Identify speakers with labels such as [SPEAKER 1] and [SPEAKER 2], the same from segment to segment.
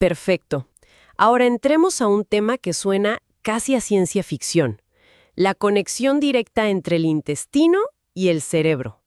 [SPEAKER 1] Perfecto. Ahora entremos a un tema que suena casi a ciencia ficción. La conexión directa entre el intestino y el cerebro.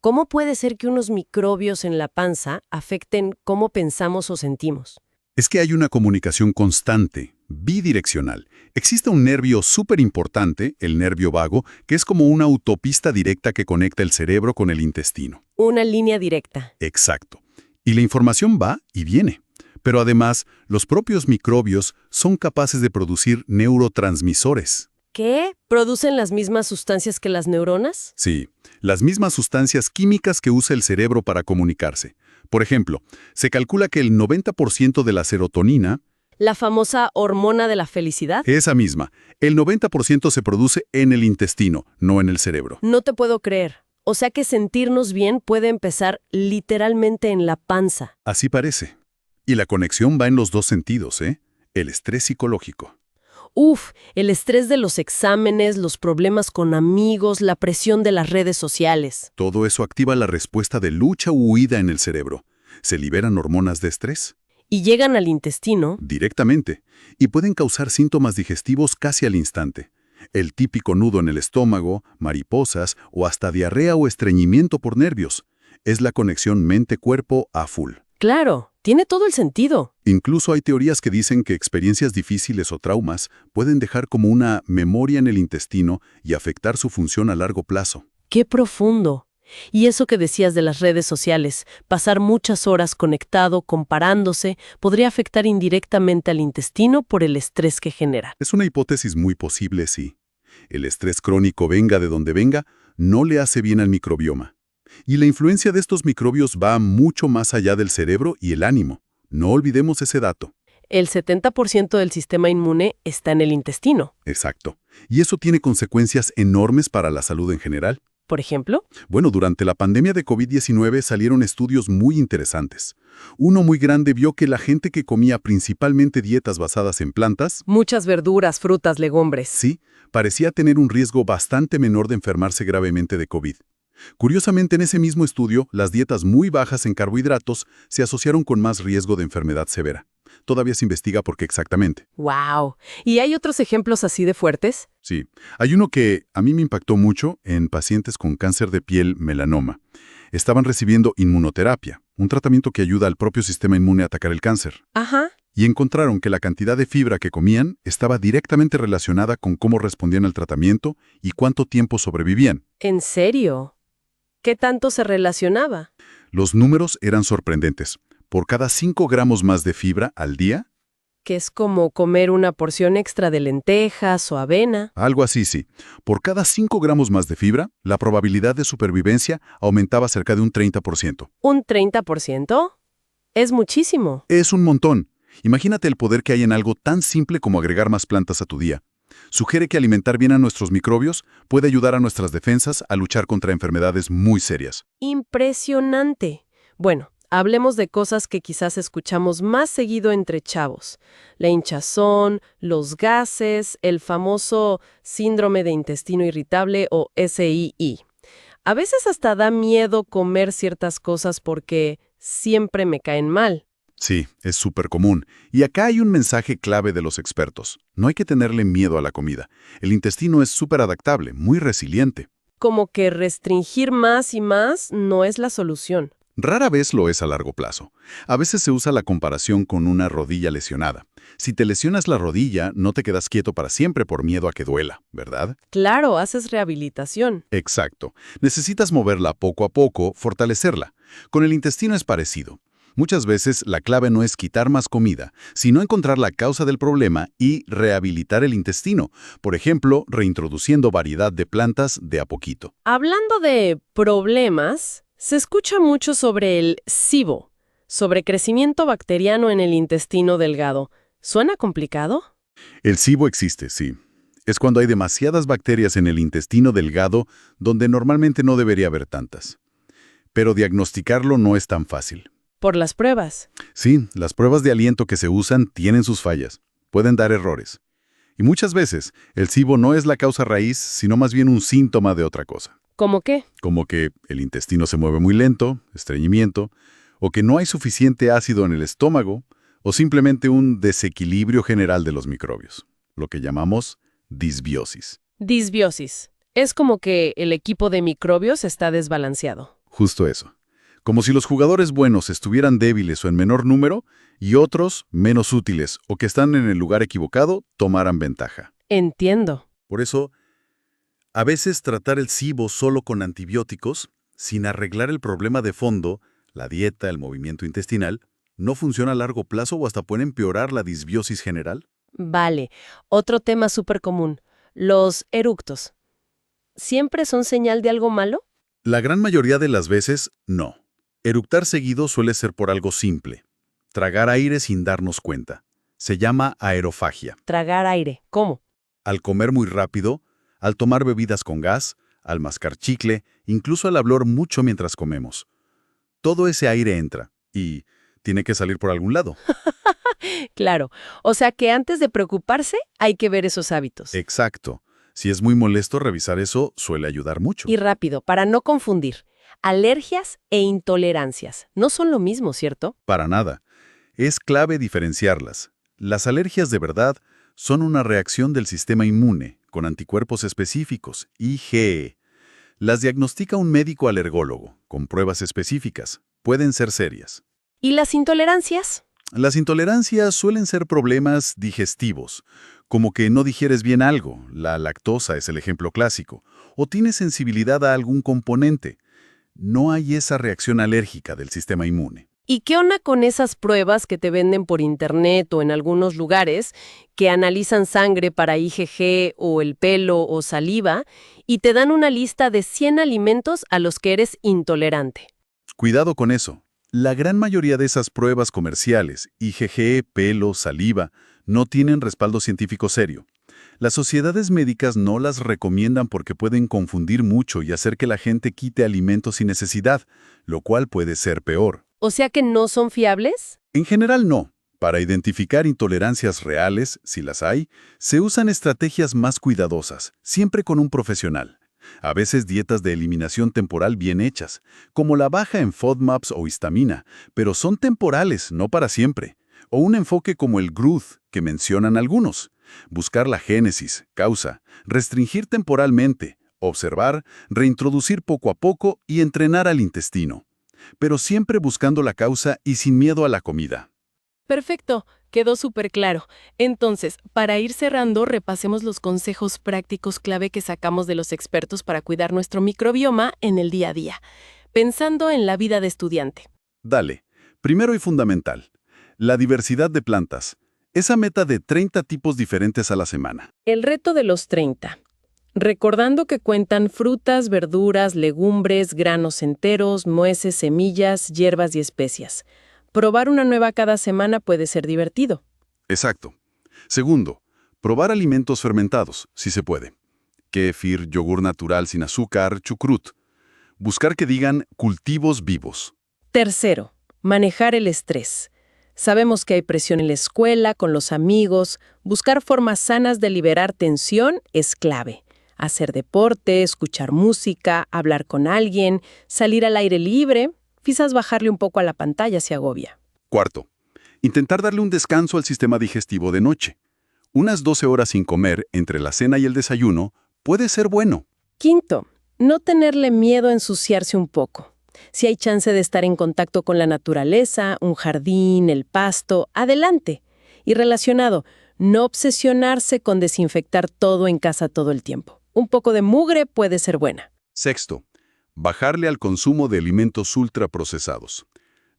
[SPEAKER 1] ¿Cómo puede ser que unos microbios en la panza afecten cómo pensamos o sentimos?
[SPEAKER 2] Es que hay una comunicación constante, bidireccional. Existe un nervio súper importante, el nervio vago, que es como una autopista directa que conecta el cerebro con el intestino.
[SPEAKER 1] Una línea directa.
[SPEAKER 2] Exacto. Y la información va y viene. Pero además, los propios microbios son capaces de producir neurotransmisores.
[SPEAKER 1] ¿Qué? ¿Producen las mismas sustancias que las neuronas?
[SPEAKER 2] Sí, las mismas sustancias químicas que usa el cerebro para comunicarse. Por ejemplo, se calcula que el 90% de la serotonina,
[SPEAKER 1] La famosa hormona de la felicidad.
[SPEAKER 2] esa misma, el 90% se produce en el intestino, no en el cerebro.
[SPEAKER 1] No te puedo creer. O sea que sentirnos bien puede empezar literalmente en la panza.
[SPEAKER 2] Así parece. Y la conexión va en los dos sentidos, ¿eh? El estrés psicológico.
[SPEAKER 1] Uf, el estrés de los exámenes, los problemas con amigos, la presión de las redes sociales.
[SPEAKER 2] Todo eso activa la respuesta de lucha u huida en el cerebro. Se liberan hormonas de estrés
[SPEAKER 1] Y llegan al intestino.
[SPEAKER 2] directamente y pueden causar síntomas digestivos casi al instante. El típico nudo en el estómago, mariposas o hasta diarrea o estreñimiento por nervios. Es la conexión mente-cuerpo a full.
[SPEAKER 1] Claro, tiene todo el sentido.
[SPEAKER 2] Incluso hay teorías que dicen que experiencias difíciles o traumas pueden dejar como una memoria en el intestino y afectar su función a largo plazo.
[SPEAKER 1] ¡Qué profundo! Y eso que decías de las redes sociales, pasar muchas horas conectado, comparándose, podría afectar indirectamente al intestino por el estrés que genera.
[SPEAKER 2] Es una hipótesis muy posible, sí. El estrés crónico, venga de donde venga, no le hace bien al microbioma. Y la influencia de estos microbios va mucho más allá del cerebro y el ánimo. No olvidemos ese dato.
[SPEAKER 1] El 70% del sistema inmune está en el intestino.
[SPEAKER 2] Exacto. Y eso tiene consecuencias enormes para la salud en general.
[SPEAKER 1] Por ejemplo,
[SPEAKER 2] Bueno, durante la pandemia de COVID-19 salieron estudios muy interesantes. Uno muy grande vio que la gente que comía principalmente dietas basadas en plantas,
[SPEAKER 1] muchas verduras, frutas, legumbres.
[SPEAKER 2] sí, parecía tener un riesgo bastante menor de enfermarse gravemente de COVID. Curiosamente, en ese mismo estudio, las dietas muy bajas en carbohidratos se asociaron con más riesgo de enfermedad severa. Todavía se investiga por qué exactamente.
[SPEAKER 1] ¡Wow! ¿Y hay otros ejemplos así de fuertes?
[SPEAKER 2] Sí, hay uno que a mí me impactó mucho en pacientes con cáncer de piel melanoma. Estaban recibiendo inmunoterapia, un tratamiento que ayuda al propio sistema inmune a atacar el cáncer.
[SPEAKER 1] Ajá.
[SPEAKER 2] Y encontraron que la cantidad de fibra que comían estaba directamente relacionada con cómo respondían al tratamiento y cuánto tiempo sobrevivían.
[SPEAKER 1] ¿En serio? ¿Qué tanto se relacionaba?
[SPEAKER 2] Los números eran sorprendentes. Por cada 5 gramos más de fibra al día,
[SPEAKER 1] Que es como comer una porción extra de lentejas o avena.
[SPEAKER 2] algo así sí, por cada 5 gramos más de fibra, la probabilidad de supervivencia aumentaba cerca de un 30%.
[SPEAKER 1] ¿Un 30%? Es muchísimo.
[SPEAKER 2] Es un montón. Imagínate el poder que hay en algo tan simple como agregar más plantas a tu día. Sugiere que alimentar bien a nuestros microbios puede ayudar a nuestras defensas a luchar contra enfermedades muy serias.
[SPEAKER 1] Impresionante. Bueno, hablemos de cosas que quizás escuchamos más seguido entre chavos. La hinchazón, los gases, el famoso síndrome de intestino irritable o SII. A veces hasta da miedo comer ciertas cosas porque siempre me caen mal.
[SPEAKER 2] Sí, es súper común. Y acá hay un mensaje clave de los expertos. No hay que tenerle miedo a la comida. El intestino es súper adaptable, muy resiliente.
[SPEAKER 1] Como que restringir más y más no es la solución.
[SPEAKER 2] Rara vez lo es a largo plazo. A veces se usa la comparación con una rodilla lesionada. Si te lesionas la rodilla, no te quedas quieto para siempre por miedo a que duela, ¿verdad?
[SPEAKER 1] Claro, haces rehabilitación.
[SPEAKER 2] Exacto. Necesitas moverla poco a poco, fortalecerla. Con el intestino es parecido. Muchas veces la clave no es quitar más comida, sino encontrar la causa del problema y rehabilitar el intestino, por ejemplo, reintroduciendo variedad de plantas de a poquito.
[SPEAKER 1] Hablando de problemas, se escucha mucho sobre el SIBO, sobre crecimiento bacteriano en el intestino delgado. ¿Suena complicado?
[SPEAKER 2] El SIBO existe, sí. Es cuando hay demasiadas bacterias en el intestino delgado donde normalmente no debería haber tantas. Pero diagnosticarlo no es tan fácil.
[SPEAKER 1] Por las pruebas.
[SPEAKER 2] Sí, las pruebas de aliento que se usan tienen sus fallas. Pueden dar errores. Y muchas veces, el SIBO no es la causa raíz, sino más bien un síntoma de otra cosa.
[SPEAKER 1] ¿Cómo qué?
[SPEAKER 2] Como que el intestino se mueve muy lento, estreñimiento, o que no hay suficiente ácido en el estómago, o simplemente un desequilibrio general de los microbios, lo que llamamos disbiosis.
[SPEAKER 1] Disbiosis. Es como que el equipo de microbios está desbalanceado.
[SPEAKER 2] Justo eso. Como si los jugadores buenos estuvieran débiles o en menor número y otros, menos útiles o que están en el lugar equivocado, tomaran ventaja.
[SPEAKER 1] Entiendo.
[SPEAKER 2] Por eso, a veces tratar el SIBO solo con antibióticos, sin arreglar el problema de fondo, la dieta, el movimiento intestinal, no funciona a largo plazo o hasta puede empeorar la disbiosis general.
[SPEAKER 1] Vale. Otro tema súper común. Los eructos. ¿Siempre son señal de algo malo?
[SPEAKER 2] La gran mayoría de las veces, no. Eructar seguido suele ser por algo simple. Tragar aire sin darnos cuenta. Se llama aerofagia.
[SPEAKER 1] Tragar aire. ¿Cómo?
[SPEAKER 2] Al comer muy rápido, al tomar bebidas con gas, al mascar chicle, incluso al hablar mucho mientras comemos. Todo ese aire entra y tiene que salir por algún lado.
[SPEAKER 1] Claro. O sea que antes de preocuparse, hay que ver esos hábitos.
[SPEAKER 2] Exacto. Si es muy molesto, revisar eso suele ayudar mucho.
[SPEAKER 1] Y rápido, para no confundir. Alergias e intolerancias no son lo mismo, ¿cierto?
[SPEAKER 2] Para nada. Es clave diferenciarlas. Las alergias de verdad son una reacción del sistema inmune, con anticuerpos específicos, IgE. Las diagnostica un médico alergólogo, con pruebas específicas. Pueden ser serias.
[SPEAKER 1] ¿Y las intolerancias?
[SPEAKER 2] Las intolerancias suelen ser problemas digestivos, como que no digieres bien algo, la lactosa es el ejemplo clásico, o tienes sensibilidad a algún componente. No hay esa reacción alérgica del sistema inmune.
[SPEAKER 1] ¿Y qué onda con esas pruebas que te venden por internet o en algunos lugares que analizan sangre para IgG o el pelo o saliva y te dan una lista de 100 alimentos a los que eres intolerante?
[SPEAKER 2] Cuidado con eso. La gran mayoría de esas pruebas comerciales, IgG, pelo, saliva, no tienen respaldo científico serio. Las sociedades médicas no las recomiendan porque pueden confundir mucho y hacer que la gente quite alimentos sin necesidad, lo cual puede ser peor.
[SPEAKER 1] ¿O sea que no son fiables?
[SPEAKER 2] En general no. Para identificar intolerancias reales, si las hay, se usan estrategias más cuidadosas, siempre con un profesional. A veces dietas de eliminación temporal bien hechas, como la baja en FODMAPs o histamina, pero son temporales, no para siempre. O un enfoque como el GRUD, que mencionan algunos. Buscar la génesis, causa, restringir temporalmente, observar, reintroducir poco a poco y entrenar al intestino. Pero siempre buscando la causa y sin miedo a la comida.
[SPEAKER 1] Perfecto, quedó súper claro. Entonces, para ir cerrando, repasemos los consejos prácticos clave que sacamos de los expertos para cuidar nuestro microbioma en el día a día, pensando en la vida de estudiante.
[SPEAKER 2] Dale. Primero y fundamental, la diversidad de plantas. Esa meta de 30 tipos diferentes a la semana.
[SPEAKER 1] El reto de los 30. Recordando que cuentan frutas, verduras, legumbres, granos enteros, nueces, semillas, hierbas y especias. Probar una nueva cada semana puede ser divertido.
[SPEAKER 2] Exacto. Segundo, probar alimentos fermentados, si se puede. Kéfir, yogur natural sin azúcar, chucrut. Buscar que digan cultivos vivos.
[SPEAKER 1] Tercero, manejar el estrés. Sabemos que hay presión en la escuela, con los amigos. Buscar formas sanas de liberar tensión es clave. Hacer deporte, escuchar música, hablar con alguien, salir al aire libre, quizás bajarle un poco a la pantalla si agobia.
[SPEAKER 2] Cuarto, intentar darle un descanso al sistema digestivo de noche. Unas 12 horas sin comer entre la cena y el desayuno puede ser bueno.
[SPEAKER 1] Quinto, no tenerle miedo a ensuciarse un poco. Si hay chance de estar en contacto con la naturaleza, un jardín, el pasto, adelante. Y relacionado, no obsesionarse con desinfectar todo en casa todo el tiempo. Un poco de mugre puede ser buena.
[SPEAKER 2] Sexto, bajarle al consumo de alimentos ultraprocesados.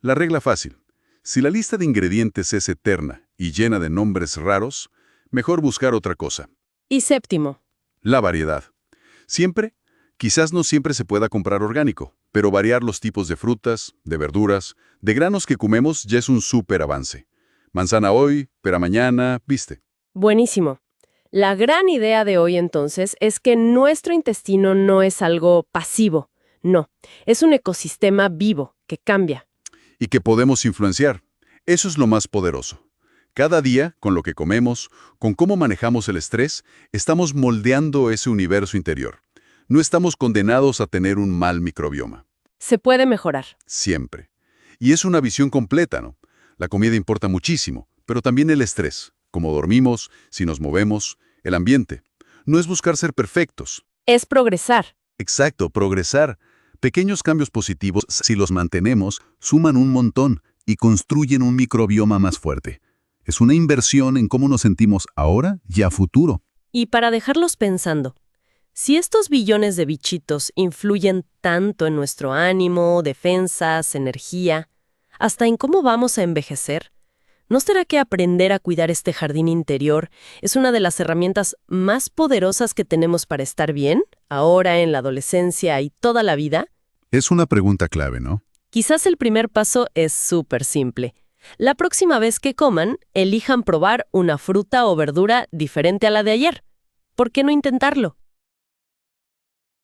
[SPEAKER 2] La regla fácil. Si la lista de ingredientes es eterna y llena de nombres raros, mejor buscar otra cosa.
[SPEAKER 1] Y séptimo,
[SPEAKER 2] La variedad. Siempre, quizás no siempre se pueda comprar orgánico, pero variar los tipos de frutas, de verduras, de granos que comemos ya es un súper avance. Manzana hoy, pera mañana, ¿viste?
[SPEAKER 1] buenísimo. La gran idea de hoy entonces es que nuestro intestino no es algo pasivo, no, es un ecosistema vivo que cambia.
[SPEAKER 2] Y que podemos influenciar. Eso es lo más poderoso. Cada día, con lo que comemos, con cómo manejamos el estrés, estamos moldeando ese universo interior. No estamos condenados a tener un mal microbioma.
[SPEAKER 1] Se puede mejorar.
[SPEAKER 2] Siempre. Y es una visión completa, ¿no? La comida importa muchísimo, pero también el estrés, cómo dormimos, si nos movemos, el ambiente. No es buscar ser perfectos.
[SPEAKER 1] Es progresar.
[SPEAKER 2] Exacto, progresar. Pequeños cambios positivos, si los mantenemos, suman un montón y construyen un microbioma más fuerte. Es una inversión en cómo nos sentimos ahora y a futuro.
[SPEAKER 1] Y para dejarlos pensando, si estos billones de bichitos influyen tanto en nuestro ánimo, defensas, energía, hasta en cómo vamos a envejecer, ¿no será que aprender a cuidar este jardín interior es una de las herramientas más poderosas que tenemos para estar bien, ahora en la adolescencia y toda la vida?
[SPEAKER 2] Es una pregunta clave, ¿no?
[SPEAKER 1] Quizás el primer paso es súper simple. La próxima vez que coman, elijan probar una fruta o verdura diferente a la de ayer. ¿Por qué no intentarlo?